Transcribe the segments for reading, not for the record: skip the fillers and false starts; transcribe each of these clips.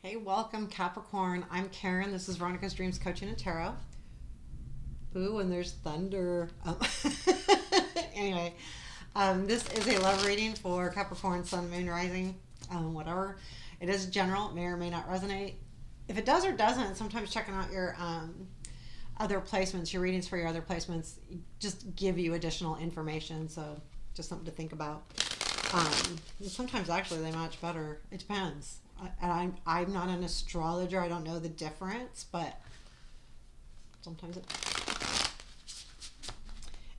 Hey, welcome Capricorn. I'm Karen. This is Veronica's Dreams Coaching and Tarot. Ooh, and there's thunder. Anyway, this is a love reading for Capricorn, Sun, Moon, Rising, whatever. It is general. It may or may not resonate. If it does or doesn't, sometimes checking out your other placements, your readings for your other placements, just give you additional information. So just something to think about. Sometimes actually they match better. It depends. And I'm not an astrologer. I don't know the difference, but sometimes it.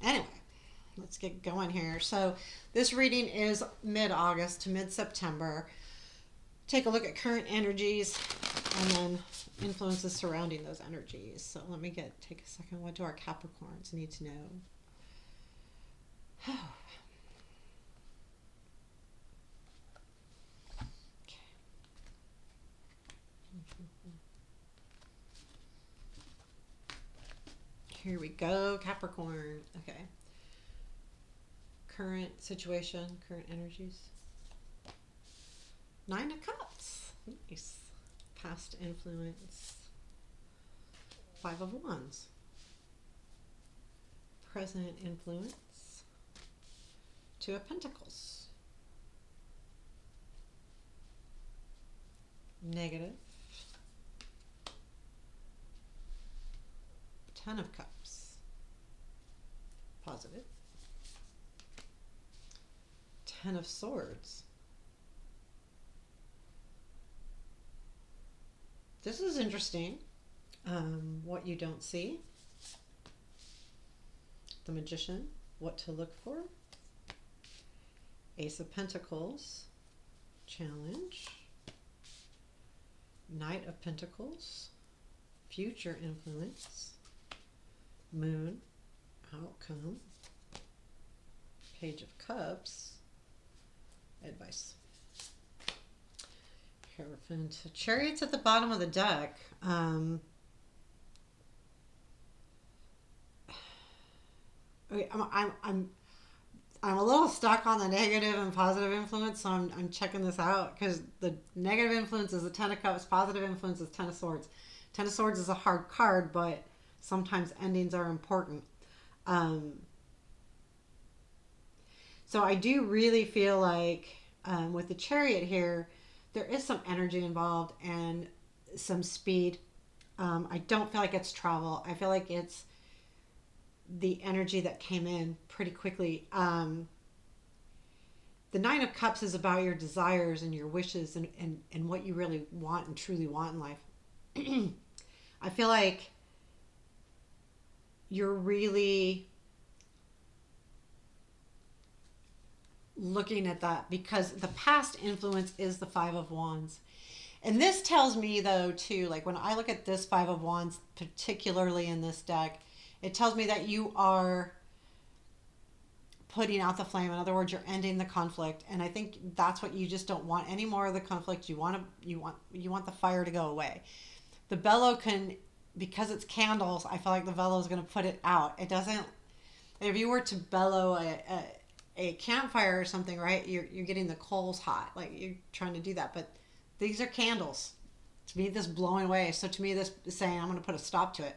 Anyway, let's get going here. So this reading is mid-August to mid-September. Take a look at current energies and then influences surrounding those energies. So let me take a second. What do our Capricorns need to know? Here we go, Capricorn. Okay. Current situation, current energies. Nine of Cups. Nice. Past influence. Five of Wands. Present influence. Two of Pentacles. Negative. Ten of Cups. Positive. Ten of Swords. This is interesting. What you don't see. The Magician. What to look for. Ace of Pentacles. Challenge. Knight of Pentacles. Future influence. Moon. Outcome. Page of Cups. Advice. Hierophant. Chariot's at the bottom of the deck. Okay, I'm a little stuck on the negative and positive influence, so I'm checking this out because the negative influence is the Ten of Cups, positive influence is Ten of Swords. Ten of Swords is a hard card, but sometimes endings are important. So I do really feel like with the Chariot here, there is some energy involved and some speed. I don't feel like it's travel. I feel like it's the energy that came in pretty quickly. The Nine of Cups is about your desires and your wishes and what you really want and truly want in life. I feel like you're really looking at that because the past influence is the Five of Wands. And this tells me though too, like when I look at this Five of Wands, particularly in this deck, it tells me that you are putting out the flame. In other words, you're ending the conflict. And I think that's what you just don't want any more of the conflict. You want the fire to go away. The bellow can, because it's candles, I feel like the bellow is going to put it out. It doesn't, if you were to bellow a campfire or something, right? You're getting the coals hot, like you're trying to do that. But these are candles. To me, this blowing away. So to me, this is saying I'm going to put a stop to it.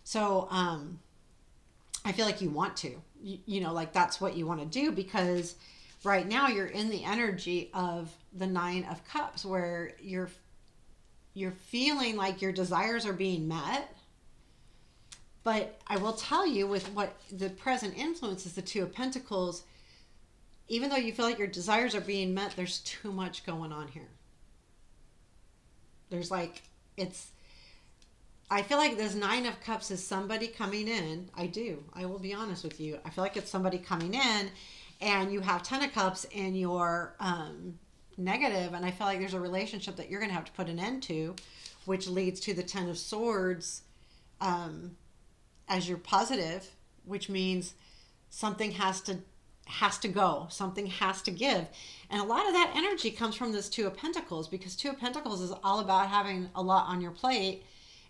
So I feel like you want to, like that's what you want to do because right now you're in the energy of the Nine of Cups where you're feeling like your desires are being met. But I will tell you with what the present influence is the Two of Pentacles, even though you feel like your desires are being met, there's too much going on here. There's like, I feel like this Nine of Cups is somebody coming in. I will be honest with you. I feel like it's somebody coming in and you have Ten of Cups in your negative, and I feel like there's a relationship that you're going to have to put an end to, which leads to the Ten of Swords as your positive, which means something has to go, something has to give. And a lot of that energy comes from this Two of Pentacles because Two of Pentacles is all about having a lot on your plate.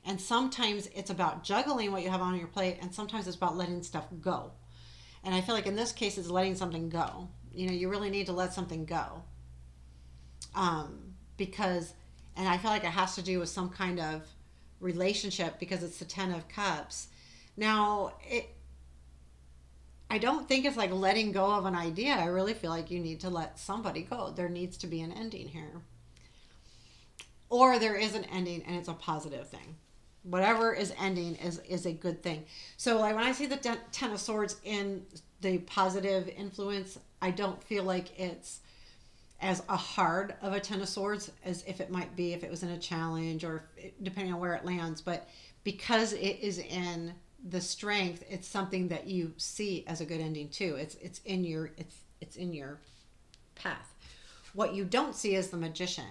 And sometimes it's about juggling what you have on your plate, and sometimes it's about letting stuff go. And I feel like in this case, it's letting something go. You really need to let something go. Because And I feel like it has to do with some kind of relationship because it's the 10 of cups. Now, I don't think it's like letting go of an idea. I really feel like you need to let somebody go. There needs to be an ending here. Or there is an ending and it's a positive thing. Whatever is ending is a good thing. So like when I see the 10 of swords in the positive influence, I don't feel like it's as a hard of a 10 of swords as if it might be if it was in a challenge or depending on where it lands. But because it is in the strength, it's something that you see as a good ending too. It's in your it's in your path. What you don't see is the magician.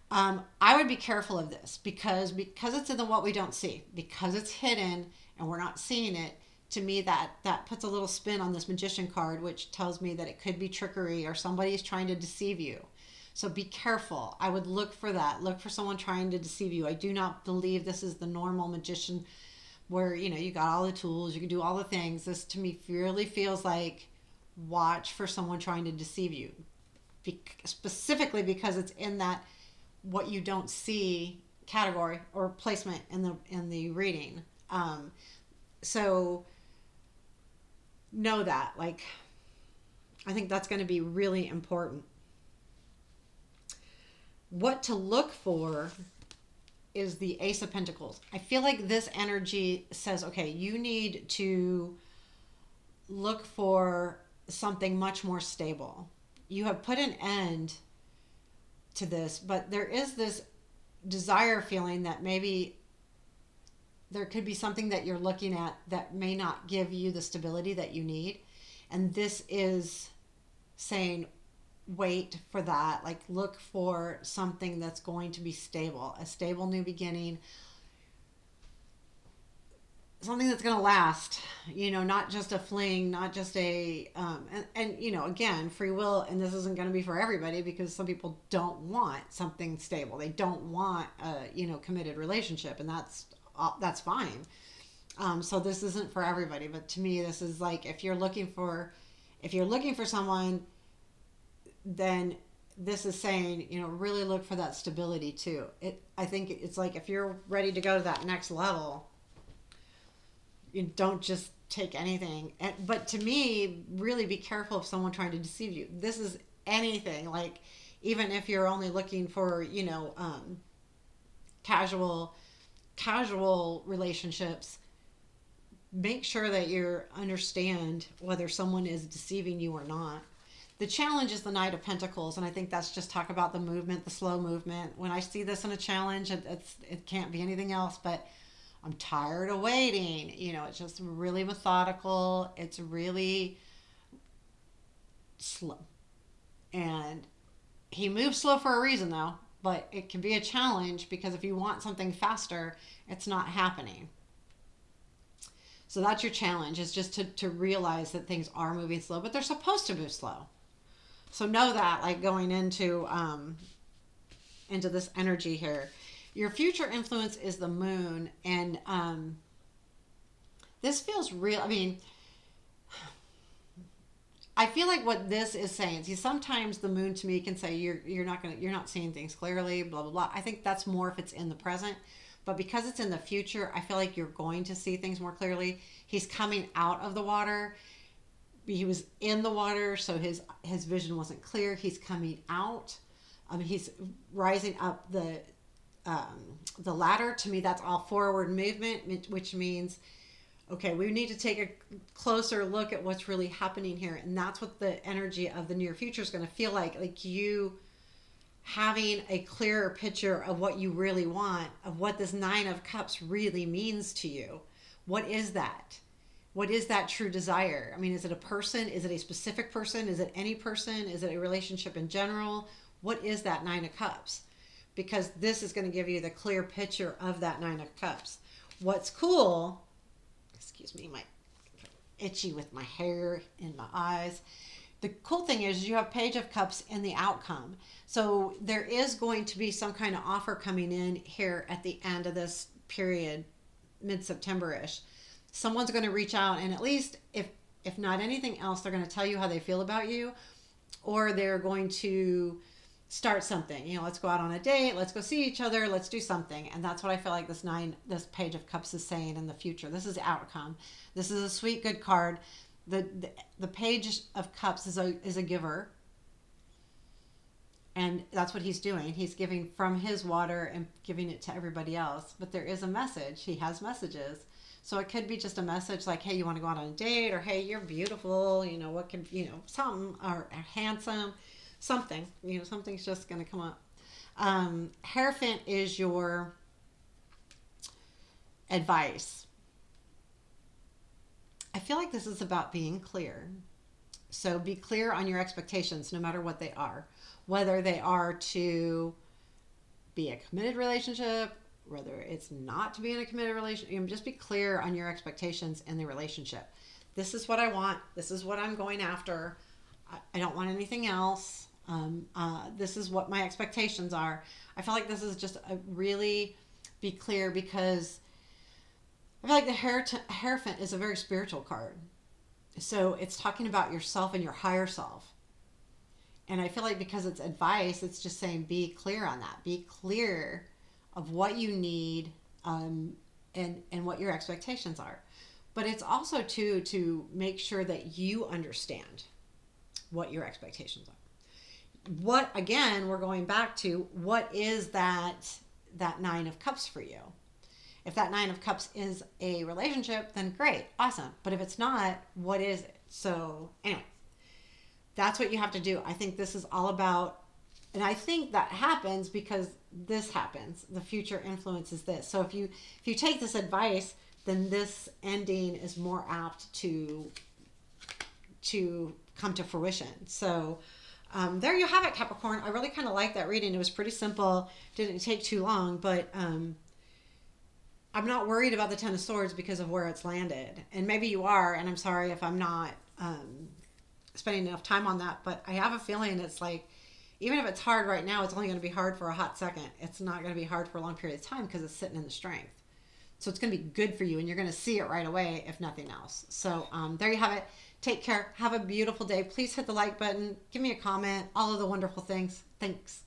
I would be careful of this because it's in the what we don't see, because it's hidden and we're not seeing it. To me, that puts a little spin on this magician card, which tells me that it could be trickery or somebody is trying to deceive you. So be careful. I would look for that. Look for someone trying to deceive you. I do not believe this is the normal magician where you got all the tools, you can do all the things. This to me really feels like watch for someone trying to deceive you, specifically because it's in that what you don't see category or placement in the reading. So know that, like, I think that's going to be really important. What to look for is the Ace of Pentacles. I feel like this energy says, okay, you need to look for something much more stable. You have put an end to this, but there is this desire feeling that maybe there could be something that you're looking at that may not give you the stability that you need. And this is saying, wait for that. Like, look for something that's going to be stable, a stable new beginning, something that's going to last, not just a fling, not just a, and again, free will. And this isn't going to be for everybody because some people don't want something stable. They don't want a, committed relationship, and that's fine. So this isn't for everybody, but to me, this is like, if you're looking for someone, then this is saying, really look for that stability too. I think it's like, if you're ready to go to that next level, you don't just take anything. But to me, really be careful of someone trying to deceive you. This is anything, like, even if you're only looking for, casual relationships, make sure that you understand whether someone is deceiving you or not. The challenge is the Knight of Pentacles, and I think that's just talk about the movement, the slow movement. When I see this in a challenge, it can't be anything else, but I'm tired of waiting. It's just really methodical. It's really slow. And he moves slow for a reason, though. But it can be a challenge because if you want something faster, it's not happening. So that's your challenge, is just to realize that things are moving slow, but they're supposed to move slow. So know that, like, going into this energy here. Your future influence is the moon, and this feels real. I mean, I feel like what this is saying, see, sometimes the moon to me can say you're not seeing things clearly, blah blah blah. I think that's more if it's in the present, but because it's in the future, I feel like you're going to see things more clearly. He's coming out of the water. He was in the water, so his vision wasn't clear. He's coming out. He's rising up the ladder. To me, that's all forward movement, which means, okay, we need to take a closer look at what's really happening here. And that's what the energy of the near future is going to feel like you having a clearer picture of what you really want, of what this Nine of Cups really means to you. What is that? What is that true desire? I mean, is it a person? Is it a specific person? Is it any person? Is it a relationship in general? What is that Nine of Cups? Because this is going to give you the clear picture of that Nine of Cups. What's cool, excuse me, my itchy with my hair in my eyes. The cool thing is you have Page of Cups in the outcome. So there is going to be some kind of offer coming in here at the end of this period, mid-September-ish. Someone's going to reach out, and at least if not anything else, they're going to tell you how they feel about you, or they're going to start something. You know, let's go out on a date, let's go see each other, let's do something. And that's what I feel like this page of cups is saying in the future. This is outcome. This is a sweet, good card. The page of cups is a giver, and that's what he's doing. He's giving from his water and giving it to everybody else. But there is a message. He has messages. So it could be just a message like, hey, you want to go out on a date? Or, hey, you're beautiful. You know, what can, you know, something, or handsome, something. You know, something's just going to come up. Hierophant is your advice. I feel like this is about being clear. So be clear on your expectations, no matter what they are. Whether they are to be a committed relationship, whether it's not to be in a committed relationship, just be clear on your expectations in the relationship. This is what I want. This is what I'm going after. I don't want anything else. This is what my expectations are. I feel like this is just a really be clear, because I feel like the Hierophant is a very spiritual card. So it's talking about yourself and your higher self. And I feel like because it's advice, it's just saying be clear on that. Be clear of what you need, and what your expectations are. But it's also to make sure that you understand what your expectations are. What, again, we're going back to, what is that Nine of Cups for you? If that Nine of Cups is a relationship, then great, awesome. But if it's not, what is it? So anyway, that's what you have to do. I think this is all about, and I think that happens because this happens. The future influences this. So if you take this advice, then this ending is more apt to come to fruition. So there you have it, Capricorn. I really kind of like that reading. It was pretty simple. Didn't take too long, but I'm not worried about the Ten of Swords because of where it's landed. And maybe you are, and I'm sorry if I'm not spending enough time on that, but I have a feeling it's like, even if it's hard right now, it's only going to be hard for a hot second. It's not going to be hard for a long period of time because it's sitting in the strength. So it's going to be good for you, and you're going to see it right away, if nothing else. So there you have it. Take care. Have a beautiful day. Please hit the like button. Give me a comment. All of the wonderful things. Thanks.